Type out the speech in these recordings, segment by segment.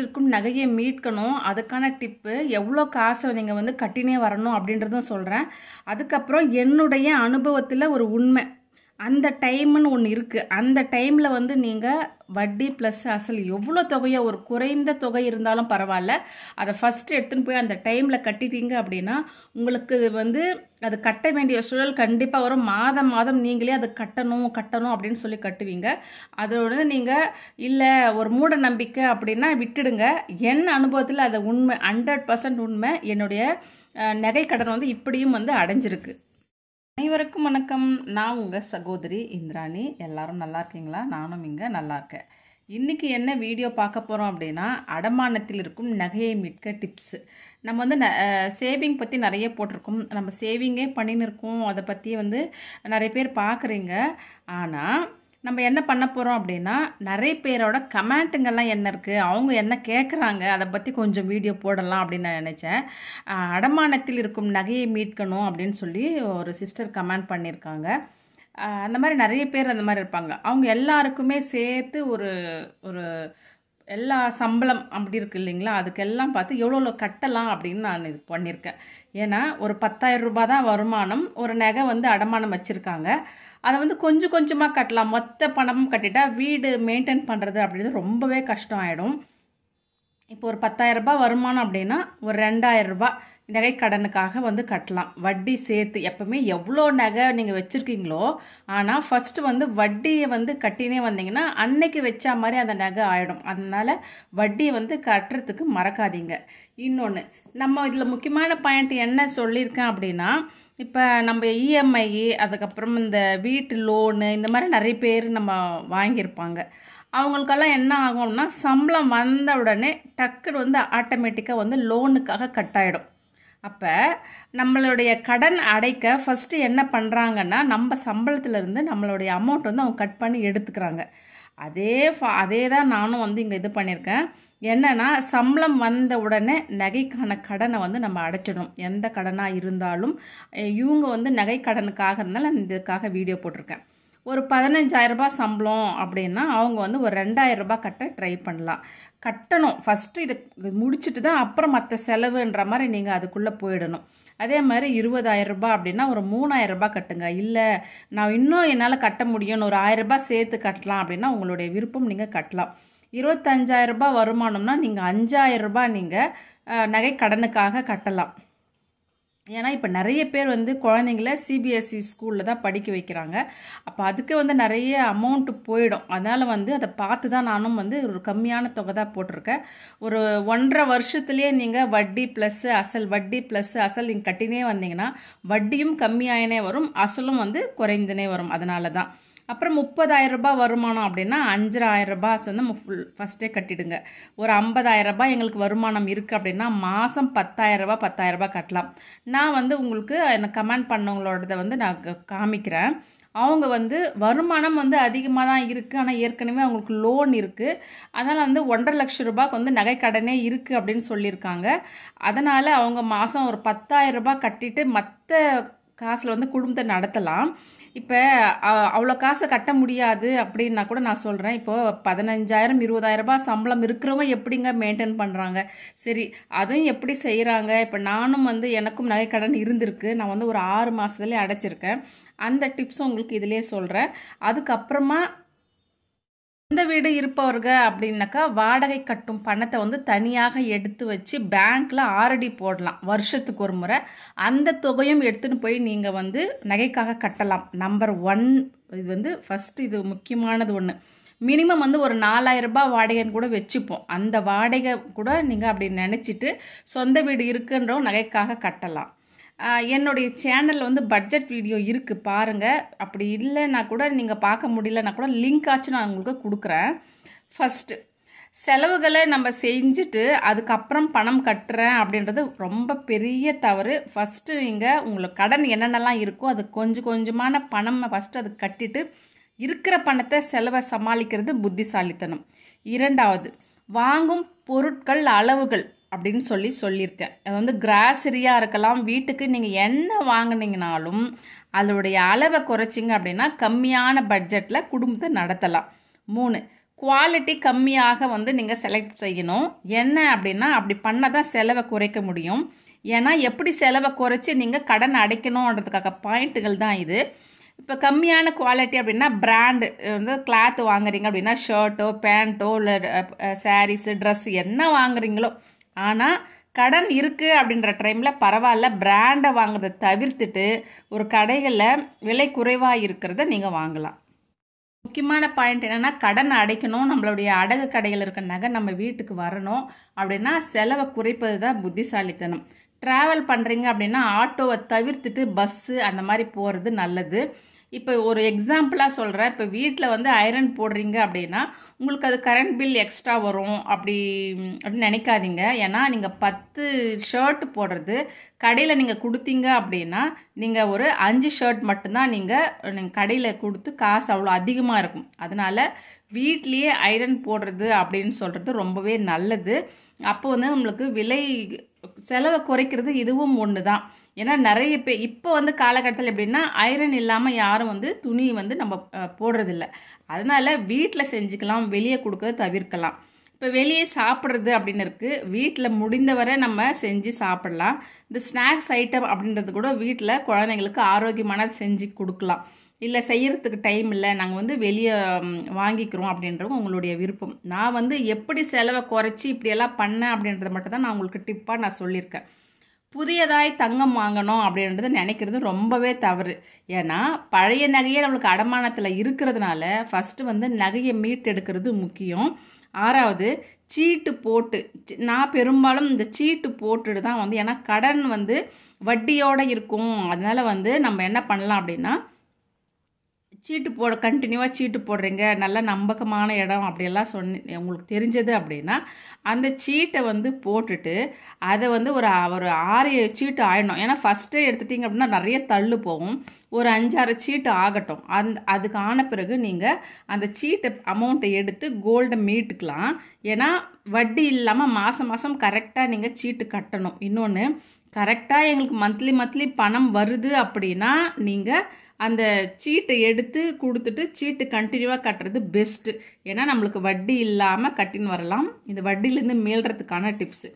இருக்கும் நகையை மீட்கணும். அதுக்கான டிப்பு எவ்வளோ காசை நீங்கள் வந்து கட்டினே வரணும் அப்படின்றதும் சொல்கிறேன். அதுக்கப்புறம் என்னுடைய அனுபவத்தில் ஒரு உண்மை, அந்த டைம்னு ஒன்று இருக்குது. அந்த டைமில் வந்து நீங்கள் வட்டி ப்ளஸ் அசல் எவ்வளோ தொகையோ, ஒரு குறைந்த தொகை இருந்தாலும் பரவாயில்ல, அதை ஃபஸ்ட்டு எடுத்துன்னு போய் அந்த டைமில் கட்டிட்டீங்க அப்படின்னா உங்களுக்கு வந்து அது கட்ட வேண்டிய சூழல் கண்டிப்பாக வரும். மாதம் மாதம் நீங்களே அது கட்டணும் கட்டணும் அப்படின்னு சொல்லி கட்டுவீங்க. அதோட நீங்கள் இல்லை ஒரு மூட நம்பிக்கை அப்படின்னா விட்டுடுங்க. என் அனுபவத்தில் அது உண்மை, 100% உண்மை. என்னுடைய நகை கடன் வந்து இப்படியும் வந்து அடைஞ்சிருக்கு. அனைவருக்கும் வணக்கம். நான் உங்கள் சகோதரி இந்திராணி. எல்லாரும் நல்லா இருக்கீங்களா? நானும் இங்கே நல்லா இருக்கேன். இன்றைக்கி என்ன வீடியோ பார்க்க போகிறோம் அப்படின்னா, அடமானத்தில் இருக்கும் நகையை மீட்க டிப்ஸு. நம்ம வந்து சேவிங் பற்றி நிறைய போட்டிருக்கோம். நம்ம சேவிங்கே பண்ணின்னு இருக்கோம். அதை பற்றி வந்து நிறைய பேர் பார்க்குறீங்க. ஆனால் நம்ம என்ன பண்ண போகிறோம் அப்படின்னா, நிறைய பேரோட கமெண்ட்டுங்கெல்லாம் என்ன இருக்குது, அவங்க என்ன கேட்குறாங்க, அதை பற்றி கொஞ்சம் வீடியோ போடலாம் அப்படின்னு நான் நினச்சேன். அடமானத்தில் இருக்கும் நகையை மீட்கணும் அப்படின்னு சொல்லி ஒரு சிஸ்டர் கமெண்ட் பண்ணியிருக்காங்க. அந்த மாதிரி நிறைய பேர் அந்த மாதிரி இருப்பாங்க. அவங்க எல்லாருக்குமே சேர்த்து ஒரு ஒரு எல்லா சம்பளம் அப்படி இருக்குது இல்லைங்களா, அதுக்கெல்லாம் பார்த்து எவ்வளோ கட்டலாம் அப்படின்னு நான் இது பண்ணியிருக்கேன். ஏன்னா ஒரு 10,000 ரூபாய் தான் வருமானம். ஒரு நகை வந்து அடமானம் வச்சுருக்காங்க. அதை வந்து கொஞ்சம் கொஞ்சமாக கட்டலாம். மொத்த பணமும் கட்டிட்டா வீடு மெயின்டைன் பண்ணுறது அப்படின்றது ரொம்பவே கஷ்டம் ஆகிடும். இப்போ ஒரு 10,000 ரூபாய் வருமானம் அப்படின்னா ஒரு 2,000 ரூபாய் நகை கடனுக்காக வந்து கட்டலாம். வட்டி சேர்த்து எப்பவுமே எவ்வளோ நகை நீங்கள் வச்சுருக்கீங்களோ, ஆனால் ஃபஸ்ட்டு வந்து வட்டியை வந்து கட்டினே வந்தீங்கன்னா அன்னைக்கு வச்சா மாதிரி அந்த நகை ஆகிடும். அதனால் வட்டியை வந்து கட்டுறதுக்கு மறக்காதீங்க. இன்னொன்று, நம்ம இதில் முக்கியமான பாயிண்ட் என்ன சொல்லியிருக்கேன் அப்படின்னா, இப்போ நம்ம இஎம்ஐ, அதுக்கப்புறம் இந்த வீட்டு லோனு, இந்த மாதிரி நிறைய பேர் நம்ம வாங்கியிருப்பாங்க. அவங்களுக்கெல்லாம் என்ன ஆகும்னா, சம்பளம் வந்த உடனே டக்குன்னு வந்து ஆட்டோமேட்டிக்காக வந்து லோனுக்காக கட்டாயிடும். அப்போ நம்மளுடைய கடன் அடைக்க ஃபஸ்ட்டு என்ன பண்ணுறாங்கன்னா, நம்ம சம்பளத்துலேருந்து நம்மளுடைய அமௌண்ட் வந்து அவங்க கட் பண்ணி எடுத்துக்கிறாங்க. அதே தான் நானும் வந்து இங்கே இது பண்ணியிருக்கேன். என்னென்னா, சம்பளம் வந்த உடனே நகைக்கான கடனை வந்து நம்ம அடைச்சிடணும். எந்த கடனாக இருந்தாலும் இவங்க வந்து நகை கடனுக்காக இருந்தாலும் நான் இதுக்காக வீடியோ போட்டிருக்கேன். ஒரு 15,000 ரூபாய் சம்பளம் அப்படின்னா அவங்க வந்து ஒரு 2,000 ரூபாய் கட்ட ட்ரை பண்ணலாம். கட்டணும் ஃபஸ்ட்டு. இது முடிச்சுட்டு தான் அப்புறம் மற்ற செலவுன்ற மாதிரி நீங்கள் அதுக்குள்ளே போயிடணும். அதே மாதிரி 20,000 ரூபாய் அப்படின்னா ஒரு 3,000 ரூபாய் கட்டுங்க. இல்லை நான் இன்னும் என்னால் கட்ட முடியும்னு ஒரு 1,000 ரூபாய் சேர்த்து கட்டலாம் அப்படின்னா உங்களுடைய விருப்பம், நீங்கள் கட்டலாம். 25,000 ரூபாய் வருமானம்னா நீங்கள் 5,000 ரூபாய் நீங்கள் நகை கடனுக்காக கட்டலாம். ஏன்னா இப்போ நிறைய பேர் வந்து குழந்தைங்கள சிபிஎஸ்சி ஸ்கூலில் தான் படிக்க வைக்கிறாங்க. அப்போ அதுக்கு வந்து நிறைய அமௌண்ட்டு போயிடும். அதனால் வந்து அதை பார்த்து தான் நானும் வந்து ஒரு கம்மியான தொகை தான் போட்டிருக்கேன். ஒரு 1.5 வருஷத்துலேயே நீங்கள் வட்டி ப்ளஸ் அசல் நீங்கள் கட்டினே வந்தீங்கன்னா வட்டியும் கம்மியாயினே வரும், அசலும் வந்து குறைந்துனே வரும். அதனால தான். அப்புறம் 30,000 ரூபாய் வருமானம் அப்படின்னா 5,000 ரூபாய் வந்து ஃபஸ்ட்டே கட்டிடுங்க. ஒரு 50,000 ரூபாய் எங்களுக்கு வருமானம் இருக்குது அப்படின்னா மாதம் 10,000 ரூபாய் கட்டலாம். நான் வந்து உங்களுக்கு எனக்கு கமெண்ட் பண்ணவங்களோடதை வந்து நான் காமிக்கிறேன். அவங்க வந்து வருமானம் வந்து அதிகமாக தான் இருக்குது, ஆனால் ஏற்கனவே அவங்களுக்கு லோன் இருக்குது. அதனால் வந்து 1.5 லட்சம் ரூபாய்க்கு வந்து நகை கடனே இருக்குது அப்படின்னு சொல்லியிருக்காங்க. அதனால் அவங்க மாதம் ஒரு 10,000 ரூபாய் கட்டிட்டு மற்ற காசில் வந்து குடும்பத்தை நடத்தலாம். இப்போ அவ்வளோ காசை கட்ட முடியாது அப்படின்னா கூட நான் சொல்கிறேன். இப்போது 15,000 20,000 ரூபாய் சம்பளம் இருக்கிறவங்க எப்படிங்க மெயின்டைன் பண்ணுறாங்க? சரி, அதுவும் எப்படி செய்கிறாங்க? இப்போ நானும் வந்து எனக்கும் நகை கடன் இருந்திருக்கு. நான் வந்து ஒரு 6 மாதத்துலேயே அடைச்சிருக்கேன். அந்த டிப்ஸும் உங்களுக்கு இதிலே சொல்கிறேன். அதுக்கப்புறமா சொந்த வீடு இருப்பவர்கள் அப்படின்னாக்கா வாடகை கட்டும் பணத்தை வந்து தனியாக எடுத்து வச்சு பேங்க்கில் ஆர்டி போடலாம் வருஷத்துக்கு ஒரு முறை. அந்த தொகையும் எடுத்துன்னு போய் நீங்கள் வந்து நகைக்காக கட்டலாம். நம்பர் 1 இது வந்து ஃபஸ்ட்டு, இது முக்கியமானது ஒன்று. மினிமம் வந்து ஒரு 4,000 ரூபாய் வாடகைன்னு கூட வச்சுப்போம். அந்த வாடகை கூட நீங்கள் அப்படி நினச்சிட்டு சொந்த வீடு இருக்குன்றவும் நகைக்காக கட்டலாம். என்னுடைய சேனலில் வந்து பட்ஜெட் வீடியோ இருக்குது, பாருங்கள். அப்படி இல்லைன்னா கூட நீங்கள் பார்க்க முடியலன்னா கூட லிங்க் ஆச்சும் நான் உங்களுக்கு கொடுக்குறேன். ஃபஸ்ட்டு செலவுகளை நம்ம செஞ்சுட்டு அதுக்கப்புறம் பணம் கட்டுறேன் அப்படின்றது ரொம்ப பெரிய தவறு. ஃபஸ்ட்டு நீங்கள் உங்களுக்கு கடன் என்னென்னலாம் இருக்கோ அது கொஞ்சம் கொஞ்சமான பணம் ஃபஸ்ட்டு அது கட்டிட்டு இருக்கிற பணத்தை செலவை சமாளிக்கிறது புத்திசாலித்தனம். 2வது, வாங்கும் பொருட்கள் அளவுகள் அப்படின்னு சொல்லியிருக்கேன். அது வந்து கிராசரியாக இருக்கலாம், வீட்டுக்கு நீங்கள் என்ன வாங்கினீங்கனாலும் அதோடைய அளவை குறைச்சிங்க அப்படின்னா கம்மியான பட்ஜெட்டில் குடும்பத்தை நடத்தலாம். 3, குவாலிட்டி கம்மியாக வந்து நீங்கள் செலக்ட் செய்யணும். என்ன அப்படின்னா அப்படி பண்ணால் தான் செலவை குறைக்க முடியும். ஏன்னா எப்படி செலவை குறைச்சி நீங்கள் கடன் அடைக்கணுன்றதுக்காக பாயிண்ட்டுகள் தான் இது. இப்போ கம்மியான குவாலிட்டி அப்படின்னா பிராண்டு வந்து கிளாத் வாங்குறீங்க அப்படின்னா ஷர்ட்டோ பேண்ட்டோ இல்லை சாரீஸு ட்ரெஸ் என்ன வாங்குறீங்களோ, ஆனால் கடன் இருக்குது அப்படின்ற டைமில் பரவாயில்ல பிராண்டை வாங்குறதை தவிர்த்துட்டு ஒரு கடைகளில் விலை குறைவாக இருக்கிறத நீங்கள் வாங்கலாம். முக்கியமான பாயிண்ட் என்னென்னா கடன் அடைக்கணும், நம்மளுடைய அடகு கடைகள் இருக்க நகை நம்ம வீட்டுக்கு வரணும் அப்படின்னா செலவை குறைப்பது தான் புத்திசாலித்தனம். ட்ராவல் பண்ணுறீங்க அப்படின்னா ஆட்டோவை தவிர்த்துட்டு பஸ்ஸு அந்த மாதிரி போகிறது நல்லது. இப்போ ஒரு எக்ஸாம்பிளாக சொல்கிறேன். இப்போ வீட்டில் வந்து ஐரன் போடுறீங்க அப்படின்னா உங்களுக்கு அது கரண்ட் பில் எக்ஸ்ட்ரா வரும் அப்படின்னு நினைக்காதீங்க. ஏன்னா நீங்கள் 10 ஷர்ட் போடுறது கடையில் நீங்கள் கொடுத்தீங்க அப்படின்னா நீங்கள் ஒரு 5 ஷர்ட் மட்டும்தான் நீங்கள் கடையில் கொடுத்து காசு அவ்வளோ அதிகமாக இருக்கும். அதனால் வீட்லேயே ஐரன் போடுறது அப்படின்னு சொல்கிறது ரொம்பவே நல்லது. அப்போ வந்து நம்மளுக்கு விலை செலவை குறைக்கிறது இதுவும் ஒன்று தான். ஏன்னா நிறைய பேர் இப்போ வந்து காலகட்டத்தில் எப்படின்னா ஐரன் இல்லாமல் யாரும் வந்து துணி வந்து நம்ம போடுறதில்ல. அதனால் வீட்டில் செஞ்சுக்கலாம், வெளியே கொடுக்கறத தவிர்க்கலாம். இப்போ வெளியே சாப்பிட்றது அப்படின்னு இருக்குது, வீட்டில் முடிந்தவரை நம்ம செஞ்சு சாப்பிட்லாம். இந்த ஸ்நாக்ஸ் ஐட்டம் அப்படின்றது கூட வீட்டில் குழந்தைங்களுக்கு ஆரோக்கியமான செஞ்சு கொடுக்கலாம். இல்லை செய்யறதுக்கு டைம் இல்லை, நாங்கள் வந்து வெளியே வாங்கிக்கிறோம் அப்படின்றவங்க உங்களுடைய விருப்பம். நான் வந்து எப்படி செலவை குறைச்சி இப்படியெல்லாம் பண்ணேன் அப்படின்றத மட்டும் தான் நான் உங்களுக்கு டிப்பாக நான் சொல்லியிருக்கேன். புதியதாய் தங்கம் வாங்கணும் அப்படின்றது நினைக்கிறது ரொம்பவே தவறு. ஏன்னா பழைய நகையே நம்மளுக்கு அடமானத்தில் இருக்கிறதுனால ஃபஸ்ட்டு வந்து நகையை மீட்டெடுக்கிறது முக்கியம். 6வது சீட்டு போட்டு, நான் பெரும்பாலும் இந்த சீட்டு போட்டுட்டு தான் வந்து, ஏன்னா கடன் வந்து வட்டியோடு இருக்கும். அதனால் வந்து நம்ம என்ன பண்ணலாம் அப்படின்னா சீட்டு கண்டினியூவாக சீட்டு போடுறீங்க, நல்ல நம்பகமான இடம் அப்படியெல்லாம் உங்களுக்கு தெரிஞ்சது அப்படின்னா அந்த சீட்டை வந்து போட்டுட்டு அதை வந்து ஒரு 6 சீட்டு ஆயிடணும். ஏன்னா ஃபஸ்ட்டே எடுத்துட்டிங்க அப்படின்னா நிறைய தள்ளு போகும். ஒரு 5-6 சீட்டு ஆகட்டும். அதுக்கு ஆன பிறகு நீங்கள் அந்த சீட்டை அமௌண்ட்டை எடுத்து கோல்டை மீட்டுக்கலாம். ஏன்னா வட்டி இல்லாமல் மாதம் மாதம் கரெக்டாக நீங்கள் சீட்டு கட்டணும். இன்னொன்று, கரெக்டாக எங்களுக்கு மந்த்லி பணம் வருது அப்படின்னா நீங்கள் அந்த சீட்டை எடுத்து கொடுத்துட்டு சீட்டு கண்டினியூவாக கட்டுறது பெஸ்ட்டு. ஏன்னா நம்மளுக்கு வட்டி இல்லாமல் கட்டின்னு வரலாம். இந்த வட்டியிலேருந்து மீள்றதுக்கான டிப்ஸு.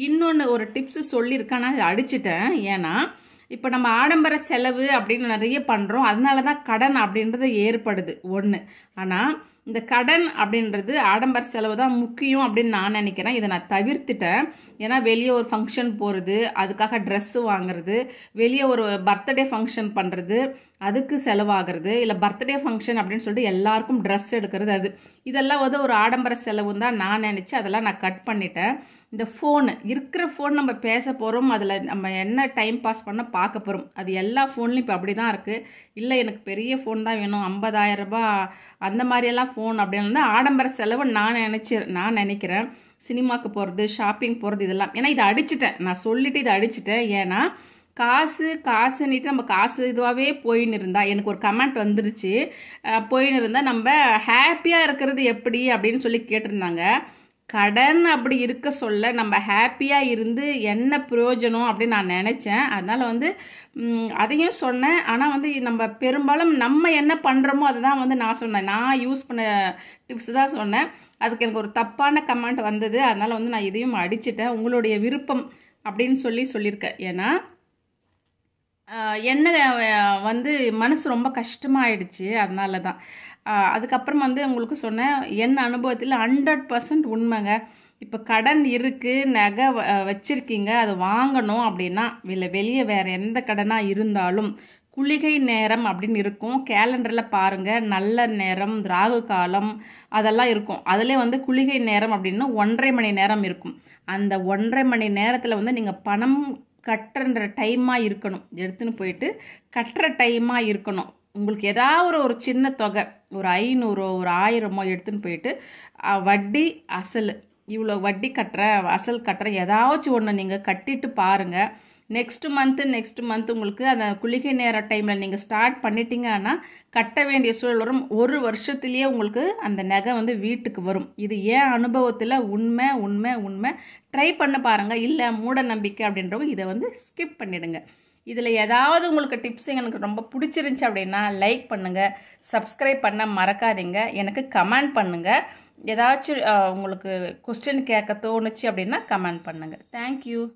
இன்னொன்று ஒரு டிப்ஸு சொல்லியிருக்கேன், நான் இதை அடிச்சிட்டேன். ஏன்னா இப்போ நம்ம ஆடம்பர செலவு அப்படின்னு நிறைய பண்ணுறோம், அதனால தான் கடன் அப்படின்றது ஏற்படுது ஒன்று. ஆனால் இந்த கடன் அப்படின்றது ஆடம்பர செலவு தான் முக்கியம் அப்படின்னு நான் நினைக்கிறேன். இதை நான் தவிர்த்துட்டேன். ஏன்னா வெளியே ஒரு ஃபங்க்ஷன் போகிறது, அதுக்காக ட்ரெஸ்ஸு வாங்குறது, வெளியே ஒரு பர்த்டே ஃபங்க்ஷன் பண்ணுறது, அதுக்கு செலவாகிறது, இல்லை பர்த்டே ஃபங்க்ஷன் அப்படின்னு சொல்லிட்டு எல்லாருக்கும் ட்ரெஸ் எடுக்கிறது, இதெல்லாம் வந்து ஒரு ஆடம்பர செலவுன்னு தான் நான் நினச்சி அதெல்லாம் நான் கட் பண்ணிட்டேன். இந்த ஃபோனு இருக்கிற ஃபோன் நம்ம பேச போகிறோம், அதில் நம்ம என்ன டைம் பாஸ் பண்ண பார்க்க போகிறோம், அது எல்லா ஃபோன்லையும் இப்போ அப்படி தான் இருக்குது. இல்லை எனக்கு பெரிய ஃபோன் தான் வேணும், 50,000 ரூபாய் அந்த மாதிரியெல்லாம் ஃபோன் அப்படின்னு ஆடம்பர செலவு நான் நினைக்கிறேன். சினிமாவுக்கு போகிறது, ஷாப்பிங் போகிறது, இதெல்லாம். ஏன்னா இதை அடிச்சிட்டேன், நான் சொல்லிவிட்டு இதை அடிச்சிட்டேன். ஏன்னா காசுன்னிட்டு நம்ம காசு இதுவாகவே போயின்னு இருந்தால், எனக்கு ஒரு கமெண்ட் வந்துருச்சு, போயின்னு இருந்தால் நம்ம ஹாப்பியாக இருக்கிறது எப்படி அப்படின்னு சொல்லி கேட்டிருந்தாங்க. கடன் அப்படி இருக்க சொல்ல நம்ம ஹாப்பியாக இருந்து என்ன பிரயோஜனம் அப்படின்னு நான் நினச்சேன். அதனால் வந்து அதையும் சொன்னேன். ஆனால் வந்து நம்ம பெரும்பாலும் நம்ம என்ன பண்ணுறோமோ அதை தான் வந்து நான் சொன்னேன். நான் யூஸ் பண்ண டிப்ஸ் தான் சொன்னேன். அதுக்கு எனக்கு ஒரு தப்பான கமெண்ட் வந்தது. அதனால் வந்து நான் இதையும் அடிச்சிட்டேன். உங்களுடைய விருப்பம் அப்படின்னு சொல்லியிருக்கேன். ஏன்னா என்ன வந்து மனசு ரொம்ப கஷ்டமாயிடுச்சு. அதனால தான். அதுக்கப்புறம் வந்து உங்களுக்கு சொன்னேன், என் அனுபவத்தில் 100% உண்மைங்க. இப்போ கடன் இருக்குது, நகை வச்சுருக்கீங்க, அது வாங்கணும் அப்படின்னா வெளியே வேறு எந்த கடனாக இருந்தாலும் குளிகை நேரம் அப்படின்னு இருக்கும். கேலண்டரில் பாருங்கள், நல்ல நேரம், ராகு காலம் அதெல்லாம் இருக்கும். அதிலே வந்து குளிகை நேரம் அப்படின்னு 1.5 மணி நேரம் இருக்கும். அந்த 1.5 மணி நேரத்தில் வந்து நீங்கள் பணம் கட்டுற டைமாக இருக்கணும். எடுத்துன்னு போயிட்டு கட்டுற டைமாக இருக்கணும். உங்களுக்கு ஏதாவது ஒரு சின்ன தொகை, ஒரு 500 ஒரு 1000 எடுத்துன்னு போயிட்டு வட்டி அசல் இவ்வளோ வட்டி கட்டுறேன், அசல் கட்டுறேன், ஏதாச்சும் ஒன்று நீங்கள் கட்டிட்டு பாருங்கள். நெக்ஸ்ட் மந்த் உங்களுக்கு அந்த குளிகை நேர டைமில் நீங்கள் ஸ்டார்ட் பண்ணிட்டீங்கன்னா கட்ட வேண்டிய சூழல் வரும். 1 வருஷத்துலேயே உங்களுக்கு அந்த நகை வந்து வீட்டுக்கு வரும். இது ஏன் அனுபவத்தில் உண்மை. ட்ரை பண்ண பாருங்கள். இல்லை மூட நம்பிக்கை அப்படின்றவங்க இதை வந்து ஸ்கிப் பண்ணிவிடுங்க. இதில் ஏதாவது உங்களுக்கு டிப்ஸ் எனக்கு ரொம்ப பிடிச்சிருந்துச்சி அப்படின்னா லைக் பண்ணுங்கள், சப்ஸ்கிரைப் பண்ண மறக்காதீங்க, எனக்கு கமெண்ட் பண்ணுங்கள். ஏதாச்சும் உங்களுக்கு கொஸ்டின் கேட்க தோணுச்சு அப்படின்னா கமெண்ட் பண்ணுங்கள். தேங்க்யூ.